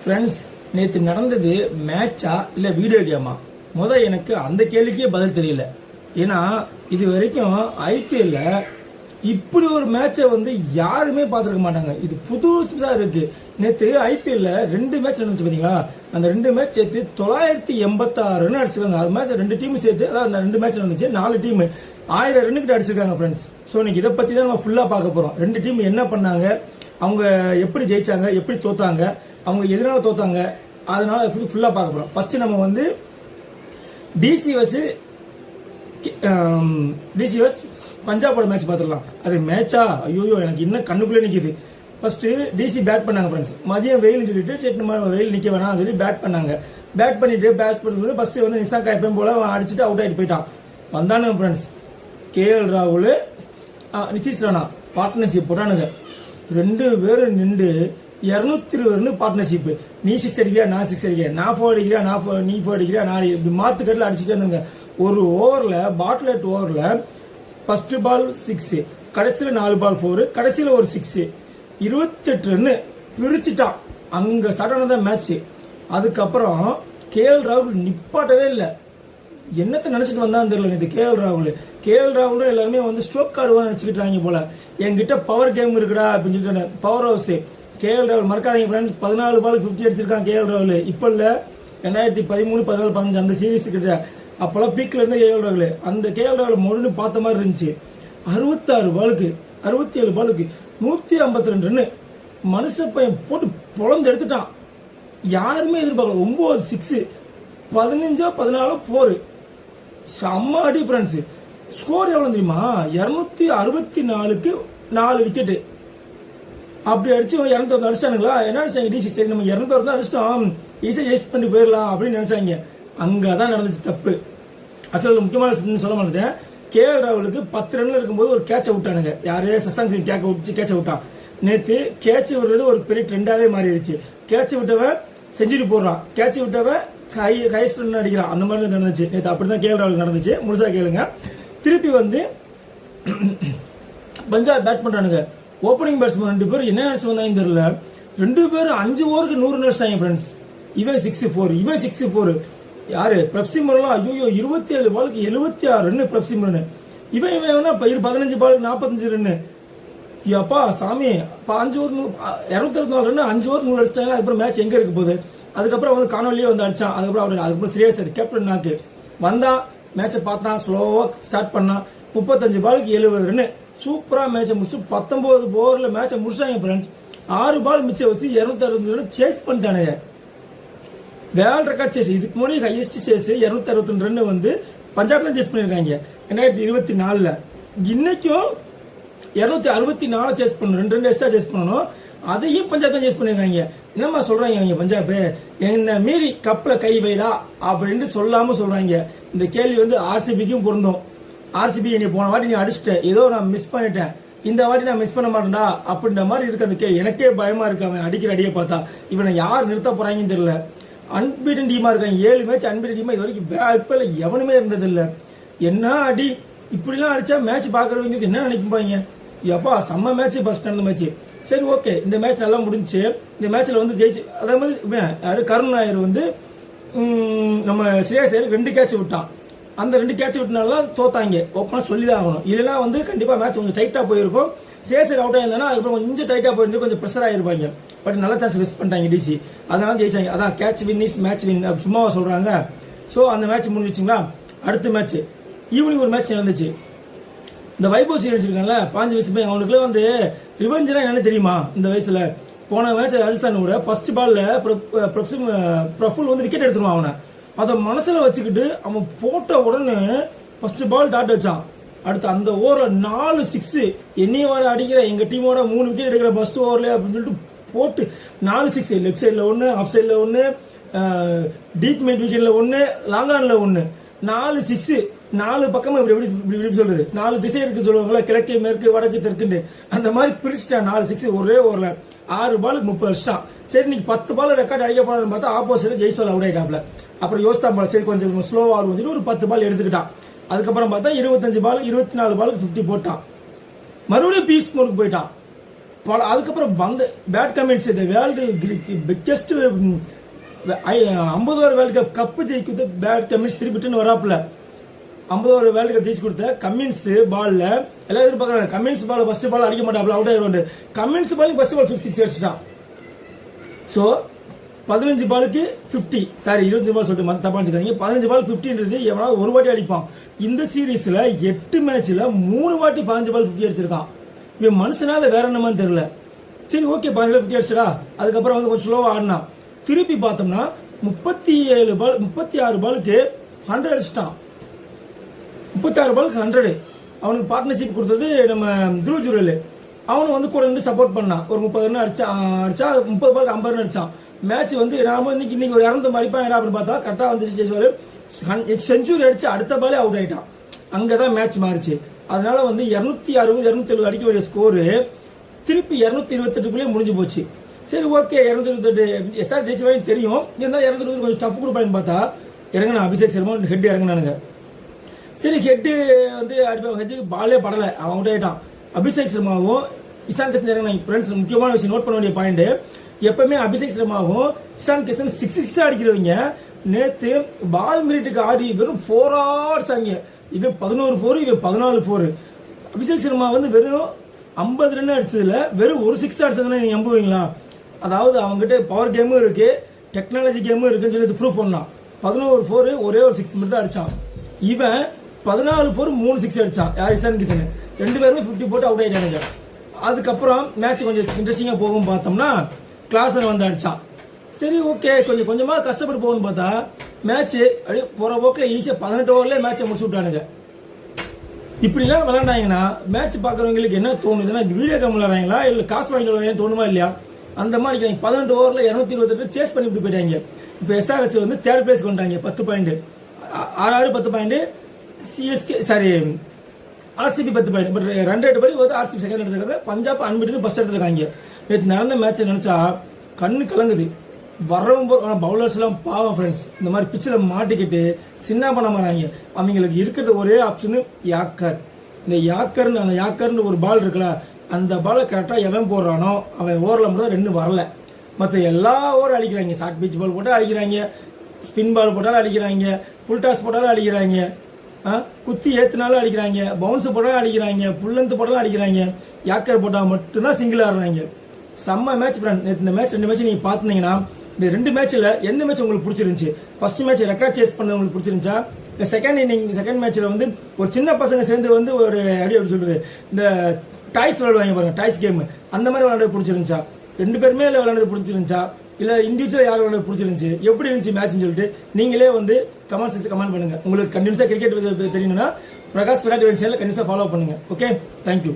Friends, நேற்று நடந்தது மேட்சா இல்லை வீடியோ கேமா? எனக்கு அந்த கேள்விக்கே பதில் தெரியல. ஏன்னா இது வரைக்கும் ஐபிஎல்ல இப்படி ஒரு மேட்சை யாருமே பார்த்துருக்க மாட்டாங்க. இது புதுசாக இருக்கு. நேற்று ஐபிஎல்ல 2 மேட்ச் நடந்துச்சு பார்த்தீங்களா? அந்த 2 மேட்ச் சேர்த்து 986 ரன் அடிச்சிருக்காங்க. அது மேட்ச் 2 டீம் சேர்த்து, அதாவது அந்த 2 மேட்ச் நடந்துச்சு, 4 டீம் 1000 ரன் கிட்ட அடிச்சிருக்காங்க ஃப்ரெண்ட்ஸ். ஸோ இன்னைக்கு இதை பற்றி தான் நம்ம ஃபுல்லாக பார்க்க போகிறோம். 2 டீம் என்ன பண்ணாங்க, அவங்க எப்படி ஜெயிச்சாங்க, எப்படி தோத்தாங்க, அவங்க எதனால தோத்தாங்க, அதனால ஃபுல்லாக பார்க்க போகிறோம். ஃபர்ஸ்ட் நம்ம டிசி வச்சு பஞ்சாபோட மேட்ச் பார்த்துடலாம். அது மேட்சா? ஐயோ, எனக்கு இன்னும் கண்ணுக்குள்ளே நிற்கிது. ஃபர்ஸ்ட் டிசி பேட் பண்ணாங்க ஃப்ரெண்ட்ஸ். மதியம் வெயில் சொல்லிட்டு சரி வெயில் நிற்க வேணாம் சொல்லி பேட் பண்ணாங்க. பேட் பண்ணி ஃபர்ஸ்ட் நிசாங்கா எப்பயும் போல அடிச்சுட்டு அவுட் ஆகிட்டு போயிட்டான். வந்தானுங்க ஃப்ரெண்ட்ஸ், கேஎல் ராகுல், நிதிஷ் ராணா பார்ட்னர்ஷிப் போட்டானுங்க. 2 பேரும் நின்று 220 ரன் பார்ட்னர்ஷிப். நீ 6 அடிக்கிறியா, நான் 6 அடிக்கிறேன், நான் 4 அடிக்கிறேன், நீ 4 அடிக்கிறியா, நான் இப்படி மாத்துக்கட்டில் அடிச்சுட்டு இருந்தாங்க. ஒரு ஓவரில் பாட்லெட் ஓவரில் ஃபர்ஸ்ட் பால் 6, கடைசியில் 4 பால் 4, கடைசியில் ஒரு 6, 28 ரன் பிரிச்சுட்டான். அங்கே ஸ்டார்ட் ஆனதான் மேட்ச். அதுக்கப்புறம் கேஎல் ராகுல் நிப்பாட்டவே இல்லை. என்னத்தை நினைச்சிட்டு வந்தான்னு தெரியல. இது கேஎல் ராகுல் எல்லாருமே ஸ்ட்ரோக் ஆடுவான்னு நினைச்சுக்கிட்டாங்க போல. என்கிட்ட பவர் கேம் இருக்குடா அப்படின்னு சொல்லிட்டு பவர் ஹவுஸ். கேஎல் ராகுல் மறக்காதீங்க ஃப்ரெண்ட்ஸ், 14 பாலுக்கு 50 அடிச்சிருக்கான் கேஎல் ராகுல். இப்போ இல்லை, 2013, 14, 15 அந்த சீரீஸ் கிட்ட அப்போல்லாம் பீக்ல இருந்த கேஎல் ராகுல். அந்த கேஎல் ராகுல் மொழி பார்த்த மாதிரி இருந்துச்சு. 67 பாலுக்கு 67 பாலுக்கு 152 ரன் மனுஷ பையன் போட்டு பொழந்து எடுத்துட்டான். யாருமே எதிர்பார்க்கல. 9 6, 15 14 4. செம்ம அடி ஃப்ரெண்ட்ஸ். ஸ்கோர் எவ்வளவு தெரியுமா? 264க்கு 4 விக்கெட்டு. அப்படி அடிச்சு 200 அடிச்சிட்டானுங்களா? என்ன அடிச்சாங்க டிசி? சரி, நம்ம 200 தான் அடிச்சிட்டோம், ஈஸியாக ஜெயிஸ்ட் பண்ணி போயிடலாம் அப்படின்னு நினைச்சாங்க. அங்கதான் நடந்துச்சு தப்பு. ஆக்சுவலாக முக்கியமான சொல்ல மாட்டேன். கேஎல் ராகுலுக்கு 10 ரன்ல இருக்கும்போது ஒரு கேட்சை விட்டானுங்க. யாரே சசாங் சிங் கேட்சை விட்டான். நேற்று கேட்ச் விடுறது ஒரு பெரிய ட்ரெண்டாவே மாறிடுச்சு. கேட்ச் விட்டவன் செஞ்சுரி போடுறான், கேட்ச் விட்டவன் ஹையஸ்ட் ரன் அடிக்கிறான். அந்த மாதிரி நடந்துச்சு நேற்று. அப்படிதான் கேஎல் ராகுல் நடந்துச்சு. முழுசா கேளுங்க. திருப்பி பஞ்சாப் பேட் பண்றானுங்க. ஓப்பனிங் பேட்ஸ்மேன் 2 பேரும் என்ன நினைச்சு வந்தாங்க தெரியல. 2 பேரும் 5 ஓவருக்கு 100 ரன் அடிச்சிட்டாங்க ஃப்ரெண்ட்ஸ். இவன் 6-4. யாரு? பிரப்சிமரன். ஐயோ, 27 பாலுக்கு 76 ரன் பிரப்சிமரன். இவன் 15 பாலுக்கு 45 ரன். அப்பா சாமி, 5 ஓவர் 264 ரன், 5 ஓவர் 100 அடிச்சிட்டாங்க. அதுக்கப்புறம் மேட்ச் எங்க இருக்க போகுது? அதுக்கப்புறம் காணொலியே அடிச்சான். அதுக்கப்புறம் ஸ்ரேயஸ் கேப்டன் நாக்கு வந்தா மேட்சை பார்த்தான், ஸ்லோவா ஸ்டார்ட் பண்ணான். 35 பாலுக்கு 70 ரன். சூப்பரா மேட்சை முடிச்சு 19 ஓவர்ல மேட்சை முடிச்சாங்க ஃப்ரெண்ட்ஸ். 6 பால் மிச்சம் வச்சு 260 ரன் சேஸ் பண்ணிட்டானுங்க. World record chase. இதுக்கு முன்னாடி ஹையஸ்ட் சேஸ் 262 ரன் பஞ்சாப் தான் சேஸ் பண்ணிருக்காங்க 2024. இன்னைக்கும் 264 சேஸ் பண்ணணும், 2 ரன் எக்ஸ்ட்ரா சேஸ் பண்ணணும். அதையும் பஞ்சாப் தான் சேஸ் பண்ணிருக்காங்க. என்னம்மா சொல்றாங்க அவங்க பஞ்சாப்? என்ன மீறி கப்ல கை வைடா அப்படின்னு சொல்லாம சொல்றாங்க. இந்த கேள்வி ஆர்சிபிக்கும் பொருந்தும். ஆர்சிபி நீ போன வாட்டி நீ அடிச்சிட்ட, ஏதோ நான் மிஸ் பண்ணிட்டேன், இந்த வாட்டி நான் மிஸ் பண்ண மாட்டேன்டா அப்படின்ற மாதிரி இருக்கு அந்த கேள்வி. எனக்கே பயமா இருக்கு. அவன் அடிக்கிற அடியை பார்த்தா இவனை யார் நிறுத்த போறாங்கன்னு தெரியல. அன்பீட்டன் டீமா இருக்காங்க. 7 மேட்ச் அன்பீட்டன் டீமா. இது வரைக்கும் வேட்பில் எவனுமே இருந்தது இல்லை. என்ன அடி! இப்படிலாம் அடிச்சா மேட்ச் பாக்குறவங்களுக்கு என்ன நினைப்பாங்க? எப்பா செம்ம மேட்ச், ஃபர்ஸ்ட் நடந்த மேட்ச். சரி, ஓகே, இந்த மேட்ச் நல்லா முடிஞ்சு. இந்த மேட்ச்ல ஜெயிச்சு. அதே மாதிரி யாரு? கருண் நாயர் நம்ம ஸ்ரேயஸ் ஐயர் 2 கேட்ச் விட்டான். அந்த 2 கேட்ச் விட்டனால தோத்தாங்க. ஓப்பனா சொல்லிதான் ஆகணும். இல்லைன்னா கண்டிப்பா மேட்ச் கொஞ்சம் டைட்டா போயிருக்கும். சேஸ் அவுட் ஆயிருந்தா அதுக்கப்புறம் கொஞ்சம் டைட்டா போயிருந்து கொஞ்சம் ப்ரெஷர் ஆயிருப்பாங்க. பட் நல்ல சான்ஸ் மிஸ் பண்ணிட்டாங்க டிசி. அதனால ஜெயிச்சாங்க. அதான் catch win is match win சும்மாவா சொல்றாங்க. ஸோ அந்த மேட்ச் முடிஞ்சிச்சுங்களா? அடுத்த மேட்ச் ஈவினிங் ஒரு மேட்ச் நடந்துச்சு. இந்த வைபவ் சீரியஸ் இருக்காங்கல்ல, 5 வயசு பையன், அவனுக்குள்ள ரிவெஞ்சுனா என்னன்னு தெரியுமா? இந்த வயசுல போன மேட்ச் ராஜஸ்தான் கூட ஃபர்ஸ்ட் பால்ல பிரஃபுல் விக்கெட் எடுத்துருவான். அவனை அதை மனசுல வச்சுக்கிட்டு அவன் போட்ட உடனே ஃபர்ஸ்ட் பால் டாட் வச்சான். அடுத்து அந்த ஓவர்ல 4 6. என்னையோட அடிக்கிற எங்க டீமோட 3 விக்கெட் எடுக்கிற ஃபர்ஸ்ட் ஓவர்ல அப்படின்னு சொல்லிட்டு போட்டு 4 6. லெக் சைட்ல 1, ஆஃப் சைட்ல 1, டீப் மிட் விக்கெட்ல 1, லாங் ஆன்ல 1. 4 6. 4 பக்கமா இப்படி சொல்றது, 4 திசை இருக்கு சொல்லுவாங்களா, கிழக்கு மேற்கு வடக்கு தெற்குன்னு. அந்த மாதிரி பிரிச்சுட்டான். 4 6 ஒரே ஓவர்ல 6 பாலுக்கு 30 அடிச்சிட்டான். சரி, நீங்க 10 பால் ரெக்கார்ட் அடிக்க போறான்னு பார்த்தா ஆப்போசிட்ல ஜெய்ஸ்வால் அவுட் ஆயிட்டாப்ல. அப்புறம் யோசித்தா போல, சரி கொஞ்சம் ஸ்லோவா ஆகும் ஒரு 10 பால் எடுத்துக்கிட்டான். அதுக்கப்புறம் பார்த்தா 25 பால் 24 பாலுக்கு 50 போட்டான். மறுபடியும் பீஸ் மோடுக்கு போயிட்டான். அதுக்கப்புறம் வந்த பேட் கமெண்ட்ஸ். இந்த வேர்ல்டு பிக்கெஸ்ட் 50 வேர்ல்டு கப்பு ஜெயிக்கிறது பேட் கமெண்ட்ஸ் திருப்பிட்டுன்னு வராப்புல. 50 வேர்ல்டு கப் ஜெயிச்சு கொடுத்த கமின்ஸ் பால்ல எல்லாரும் எதிர்பார்க்கறாங்க. கமின்ஸ் பால் ஃபர்ஸ்ட் பால் அடிக்க மாட்டாப்ல, அவுட் ஆயிடுவாரு. கமின்ஸ் பால் ஃபர்ஸ்ட் பால் 56 அடிச்சிட்டான். ஸோ 15 பாலுக்கு 50, சாரி 25 பால் சொல்லிட்டு மற்ற தப்பா வச்சுக்காதீங்க. 15 பால் 50ன்றது எவனாவது ஒரு வாட்டி அடிப்பான். இந்த சீரீஸ்ல 8 மேட்ச்ல 3 வாட்டி 15 பால் 50 அடிச்சிருக்கான். இவன் மனுஷனால வேற என்னமான்னு தெரியல. சரி ஓகே 15 பால் 50 அடிச்சடா. அதுக்கப்புறம் வந்து கொஞ்சம் ஸ்லோவா ஆடினா. திருப்பி பார்த்தோம்னா 36 பாலுக்கு 100 அடிச்சிட்டான். 36 பாலுக்கு 100. அவனுக்கு பார்ட்னர்ஷிப் கொடுத்தது நம்ம துருவ் ஜுரேல். அவனு வந்து கூட இருந்து சப்போர்ட் பண்ணான். ஒரு 30 ரன் அடிச்சா 30 பாலுக்கு 50 ரன் அடிச்சான். மேட்ச் வந்து நாம இன்னைக்கு ஒரு 200 அடிப்பான் அப்படின்னு பார்த்தா கரெக்டாக வந்து செஞ்சுரி அடிச்சு அடுத்த பாலே அவுட் ஆயிட்டான். அங்கதான் மேட்ச் மாறிச்சு. அதனால வந்து 260 270 அடிக்க வேண்டிய ஸ்கோரு திருப்பி 228 முடிஞ்சு போச்சு. சரி ஓகே 228 எஸ்ஆர் ஜெயிச்சு தெரியும். இருந்தாலும் 220 கொஞ்சம் டஃப் கொடுப்பாங்கன்னு பார்த்தா இறங்கினா அபிஷேக் சர்மா ஹெட் இறங்கினானுங்க. சரி ஹெட்டு வந்து ஹெட்டுக்கு பாலே படலை, அவன் அவுட் ஆயிட்டான். அபிஷேக் சர்மாவும் இஷான் கிஷன் இறங்கினாங்க. ஃப்ரெண்ட்ஸ் முக்கியமான விஷயம் நோட் பண்ண வேண்டிய பாயிண்ட், எப்பவுமே அபிஷேக் சர்மாவும் இஷான் கிஷன் 6 அடிக்கிறவங்க நேத்து பால் மிரிட்டுக்கு ஆடி வெறும் 4 அடிச்சாங்க. இது 11 4, இது 14 4. அபிஷேக் சர்மா வந்து வெறும் 50 ரன் அடிச்சதுல வெறும் ஒரு 6 அடிச்சதுன்னா நீங்க நம்புவீங்களா? அதாவது அவங்ககிட்ட பவர் கேமும் இருக்கு, டெக்னாலஜி கேமும் இருக்குன்னு சொல்லி ப்ரூவ் பண்ணான். 11 4 ஒரே ஒரு 6 மட்டும் தான் அடிச்சான். இவன் 14 4 3 6 அடிச்சான். யார்? இஷான் கிஷன். 2 பேருமே 50 போட்டு அவுட் ஆயிட்டானுங்க. அதுக்கப்புறம் மேட்ச் கொஞ்சம் இன்ட்ரெஸ்டிங்கா போகும் பார்த்தோம்னா கிளாஸ் வந்து அடிச்சான். சரி ஓகே கொஞ்சம் கொஞ்சமா கஷ்டப்பட்டு போகணும்னு பார்த்தா மேட்ச் அப்படியே போற போக்கில் ஈஸியா 18 ஓவர்ல மேட்சை முடிச்சு விட்டானுங்க. இப்படிலாம் விளையாண்டாங்கன்னா மேட்ச் பாக்குறவங்களுக்கு என்ன தோணுதுன்னா இந்த வீடியோ கேம் விளையாடுறாங்களா இல்ல காசு வாங்கிட்டு விளையாடுறாங்க தோணுமா இல்லையா? அந்த மாதிரி 18 ஓவர்ல 228 சேஸ் பண்ணி இப்படி போயிட்டாங்க. இப்போ எஸ்ஆர்எச் வந்து 3rd பிளேஸ் கொண்டாங்க 10 point, RR 10 point, CSK sorry RCB 10 point. But run rate படி வந்து ஆர்சிபி செகண்ட் எடுத்துருக்காங்க, பஞ்சாப் அன்பிட்டு ஃபர்ஸ்ட் எடுத்துருக்காங்க. நேற்று நடந்த மேட்ச் நினைச்சா கண்ணு கலங்குது. வரவும் பவுலர்ஸ் எல்லாம் பாவம் ஃப்ரெண்ட்ஸ், இந்த மாதிரி பிச்சில் மாட்டிக்கிட்டு சின்ன பண்ண மாறாங்க. அவங்களுக்கு இருக்கிறது ஒரே ஆப்ஷனு யாக்கர். இந்த யாக்கர்னு ஒரு பால் இருக்குல்ல, அந்த பாலை கரெக்டாக எவன் போடுறானோ அவன் ஓவரில் மட்டும் 2 வரல. மற்ற எல்லா ஓவரும் அடிக்கிறாங்க. ஷார்ட் பிச் பால் போட்டாலும் அடிக்கிறாங்க, ஸ்பின் பால் போட்டாலும் அடிக்கிறாங்க, புல் டாஸ் போட்டாலும் அடிக்கிறாங்க, குத்தி ஏத்துனாலும் அடிக்கிறாங்க, பவுன்ஸ் போட்டாலும் அடிக்கிறாங்க, புல்லந்து போட்டாலும் அடிக்கிறாங்க. யாக்கர் போட்டால் மட்டும்தான் சிங்கிள் ஆடுறாங்க. செம்ம மேட்ச் ஃப்ரெண்ட். இந்த மேட்ச் 2 மேட்ச் நீங்க பாத்தீங்கன்னா இந்த 2 மேட்ச்ல எந்த மேட்ச் உங்களுக்கு பிடிச்சிருந்துச்சு? ஃபர்ஸ்ட் மேட்ச் ரெக்கார்ட் சேஸ் பண்ணது உங்களுக்கு பிடிச்சிருந்துச்சா? இந்த செகண்ட் மேட்ச்ல வந்து ஒரு சின்ன பசங்க சேர்ந்து வந்து ஒரு அப்படி சொல்றது இந்த டாய்ஸ் விளையாடுவாங்க பாருங்க, டாய்ஸ் கேம், அந்த மாதிரி விளையாடுறது பிடிச்சிருந்துச்சா? 2 பேருமே விளையாடுறது பிடிச்சிருந்துச்சா இல்ல இண்டிவிஜுவல் யார் விளையாடுறது பிடிச்சிருந்துச்சு? எப்படி இருந்துச்சு மேட்ச்னு சொல்லிட்டு நீங்களே வந்து கமெண்ட் பண்ணுங்க. உங்களுக்கு கண்டினியூஸா கிரிக்கெட் தெரியணும்னா பிரகாஷ் விராட் சேனல் கண்டினியூஸா ஃபாலோ பண்ணுங்க. Okay, thank you.